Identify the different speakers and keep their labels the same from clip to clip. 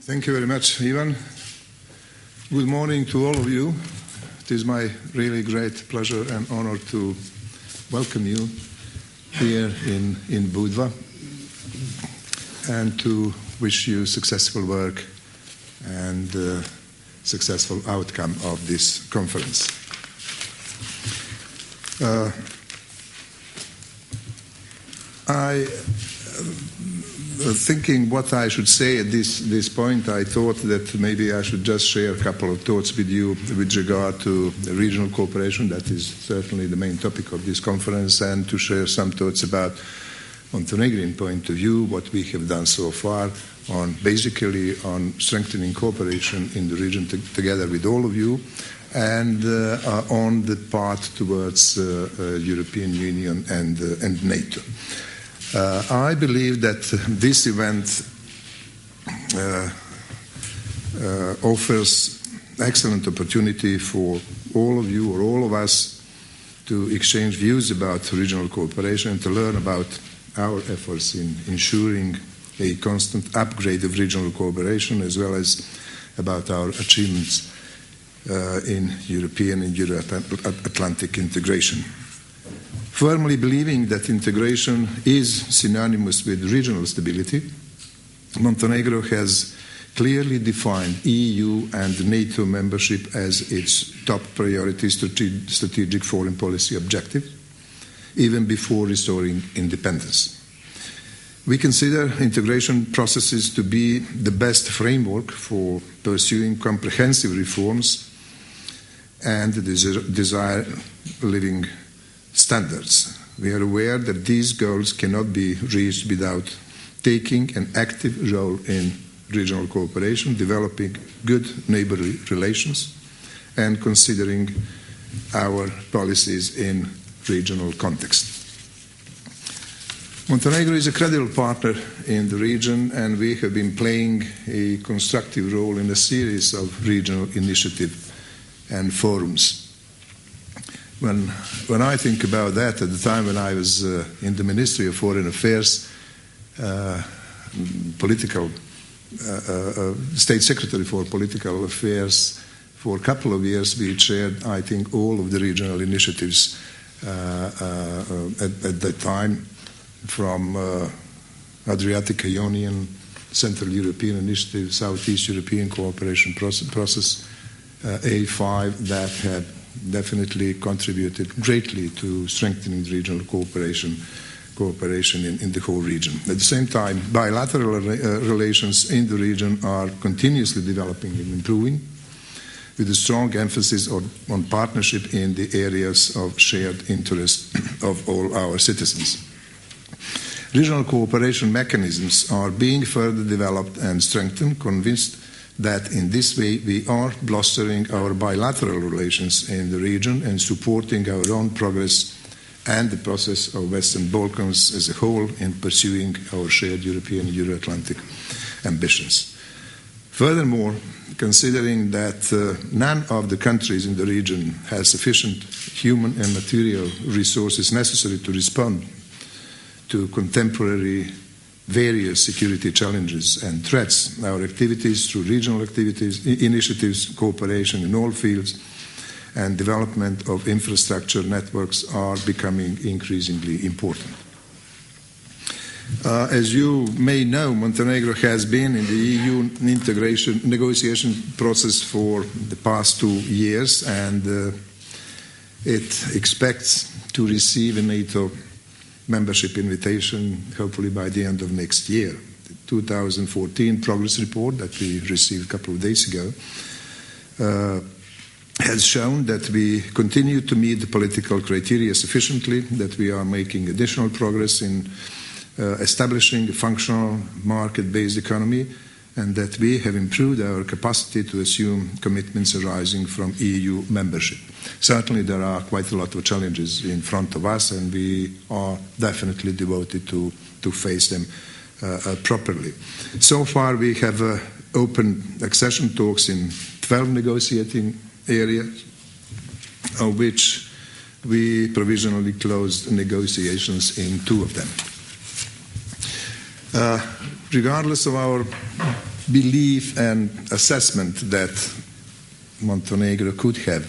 Speaker 1: Thank you very much, Ivan. Good morning to all of you. It is my really great pleasure and honor to welcome you here in Budva and to wish you successful work and successful outcome of this conference. Thinking what I should say at this point, I thought that maybe I should just share a couple of thoughts with you with regard to regional cooperation. That is certainly the main topic of this conference, and to share some thoughts about Montenegrin point of view, what we have done so far on strengthening cooperation in the region together with all of you, and on the path towards European Union and NATO. I believe that this event offers excellent opportunity for all of you or all of us to exchange views about regional cooperation and to learn about our efforts in ensuring a constant upgrade of regional cooperation, as well as about our achievements in European and Euro-Atlantic integration. Firmly believing that integration is synonymous with regional stability, Montenegro has clearly defined EU and NATO membership as its top priority strategic foreign policy objective, even before restoring independence. We consider integration processes to be the best framework for pursuing comprehensive reforms and desired living standards. We are aware that these goals cannot be reached without taking an active role in regional cooperation, developing good neighborly relations, and considering our policies in regional context. Montenegro is a credible partner in the region, and we have been playing a constructive role in a series of regional initiatives and forums. When I think about that, at the time when I was in the Ministry of Foreign Affairs, State Secretary for Political Affairs, for a couple of years we chaired, I think, all of the regional initiatives at that time, from Adriatic Ionian, Central European Initiative, Southeast European Cooperation Process, A5, that had definitely contributed greatly to strengthening regional cooperation in the whole region. At the same time, bilateral relations in the region are continuously developing and improving, with a strong emphasis on partnership in the areas of shared interest of all our citizens. Regional cooperation mechanisms are being further developed and strengthened, convinced that in this way we are bolstering our bilateral relations in the region and supporting our own progress and the process of Western Balkans as a whole in pursuing our shared European and Euro-Atlantic ambitions. Furthermore, considering that none of the countries in the region has sufficient human and material resources necessary to respond to contemporary various security challenges and threats, our activities through regional initiatives, cooperation in all fields, and development of infrastructure networks are becoming increasingly important. As you may know, Montenegro has been in the EU integration negotiation process for the past 2 years, and it expects to receive a NATO membership invitation hopefully by the end of next year. The 2014 progress report that we received a couple of days ago has shown that we continue to meet the political criteria sufficiently, that we are making additional progress in establishing a functional market-based economy, and that we have improved our capacity to assume commitments arising from EU membership. Certainly there are quite a lot of challenges in front of us, and we are definitely devoted to face them properly. So far we have opened accession talks in 12 negotiating areas, of which we provisionally closed negotiations in 2 of them. Regardless of our belief and assessment that Montenegro could have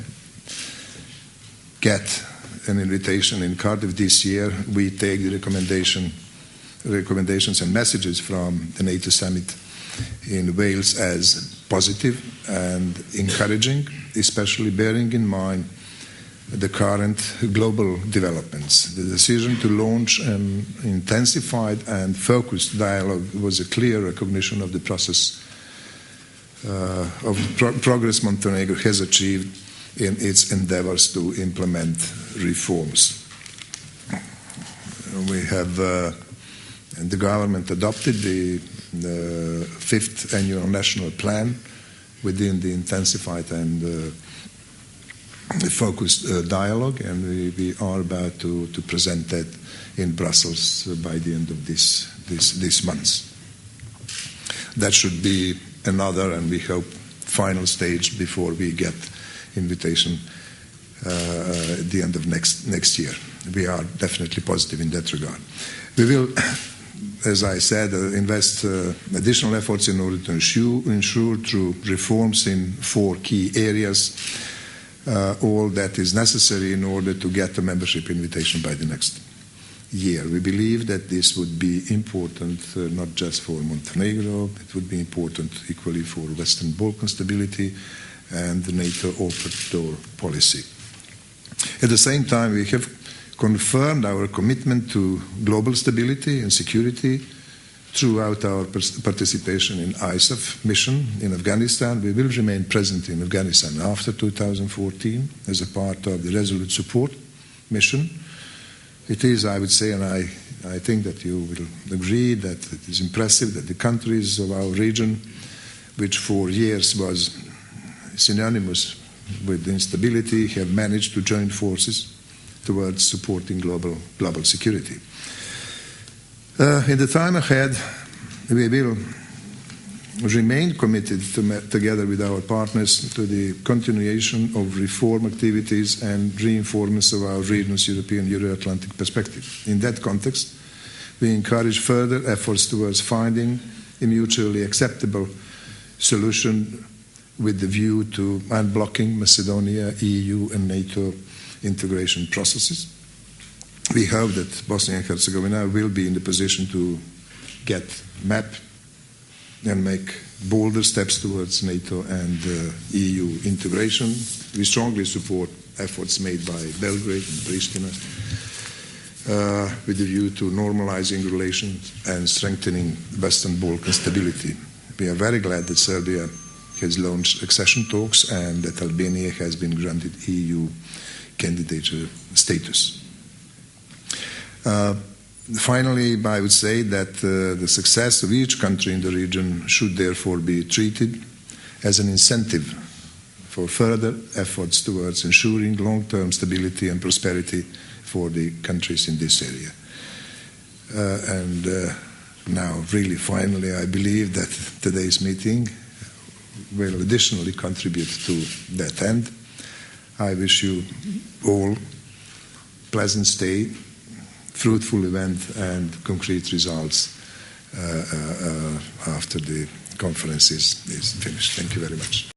Speaker 1: get an invitation in Cardiff this year, we take the recommendations and messages from the NATO summit in Wales as positive and encouraging, especially bearing in mind the current global developments. The decision to launch an intensified and focused dialogue was a clear recognition of the process of progress Montenegro has achieved in its endeavors to implement reforms. We have, and the government adopted the fifth annual national plan within the intensified and focused dialogue, and we are about to present that in Brussels by the end of this month. That should be another, and we hope, final stage before we get invitation at the end of next year. We are definitely positive in that regard. We will, as I said, invest additional efforts in order to ensure through reforms in 4 key areas all that is necessary in order to get a membership invitation by the next year. We believe that this would be important not just for Montenegro, it would be important equally for Western Balkan stability and the NATO open door policy. At the same time, we have confirmed our commitment to global stability and security throughout our participation in ISAF mission in Afghanistan. We will remain present in Afghanistan after 2014 as a part of the Resolute Support mission. It is, I would say, and I think that you will agree that it is impressive that the countries of our region, which for years was synonymous with instability, have managed to join forces towards supporting global security. In the time ahead, we will remain committed together with our partners to the continuation of reform activities and reinforcement of our region's European Euro-Atlantic perspective. In that context, we encourage further efforts towards finding a mutually acceptable solution with the view to unblocking Macedonia, EU and NATO integration processes. We hope that Bosnia and Herzegovina will be in the position to map and make bolder steps towards NATO and EU integration. We strongly support efforts made by Belgrade and Pristina with the view to normalizing relations and strengthening Western Balkan stability. We are very glad that Serbia has launched accession talks and that Albania has been granted EU candidature status. Finally, I would say that the success of each country in the region should therefore be treated as an incentive for further efforts towards ensuring long-term stability and prosperity for the countries in this area. Now, really, finally, I believe that today's meeting will additionally contribute to that end. I wish you all pleasant stay, fruitful event and concrete results after the conference is finished. Thank you very much.